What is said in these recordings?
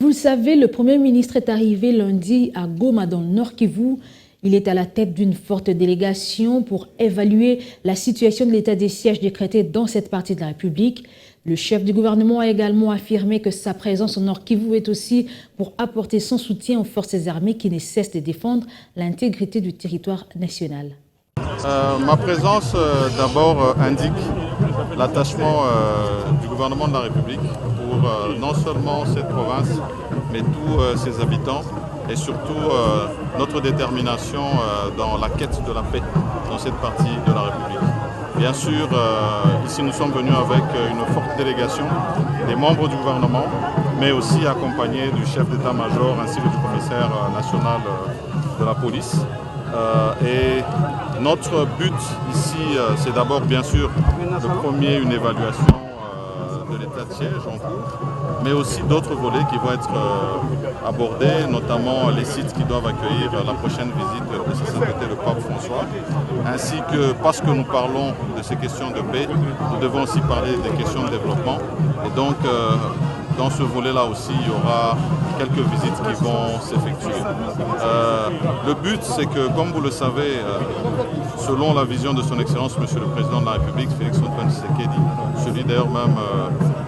Vous le savez, le Premier ministre est arrivé lundi à Goma dans le Nord Kivu. Il est à la tête d'une forte délégation pour évaluer la situation de l'état des sièges décrété dans cette partie de la République. Le chef du gouvernement a également affirmé que sa présence au Nord Kivu est aussi pour apporter son soutien aux forces armées qui ne cessent de défendre l'intégrité du territoire national. Ma présence d'abord indique l'attachement du gouvernement de la République pour non seulement cette province, mais tous ses habitants et surtout notre détermination dans la quête de la paix dans cette partie de la République. Bien sûr, ici nous sommes venus avec une forte délégation des membres du gouvernement, mais aussi accompagnés du chef d'état-major ainsi que du commissaire national de la police. Et notre but ici, c'est d'abord bien sûr le premier, une évaluation de l'état de siège en cours, mais aussi d'autres volets qui vont être abordés, notamment les sites qui doivent accueillir la prochaine visite de Sa Sainteté le Pape François, ainsi que parce que nous parlons de ces questions de paix, nous devons aussi parler des questions de développement. Et donc, dans ce volet-là aussi, il y aura quelques visites qui vont s'effectuer. Le but, c'est que, comme vous le savez, selon la vision de son Excellence, Monsieur le Président de la République, Félix-Antoine Tshisekedi, celui d'ailleurs même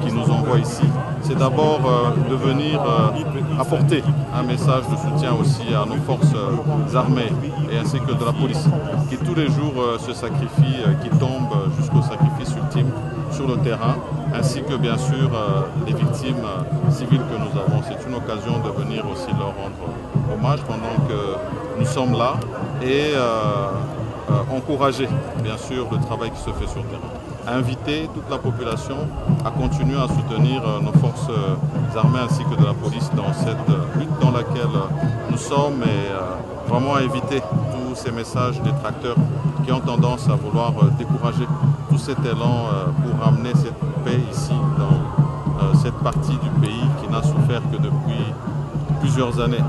qui nous envoie ici, c'est d'abord de venir apporter un message de soutien aussi à nos forces armées et ainsi que de la police, qui tous les jours se sacrifient, qui tombent jusqu'au sacrifice ultime sur le terrain, ainsi que bien sûr les victimes civiles que nous avons. C'est une occasion de venir aussi leur rendre hommage pendant que nous sommes là et encourager bien sûr le travail qui se fait sur le terrain. Inviter toute la population à continuer à soutenir nos forces armées ainsi que de la police dans cette lutte dans laquelle nous sommes et vraiment éviter tous ces messages détracteurs qui ont tendance à vouloir décourager tout cet élan pour ramener cette paix ici dans cette partie du pays qui n'a souffert que depuis plusieurs années.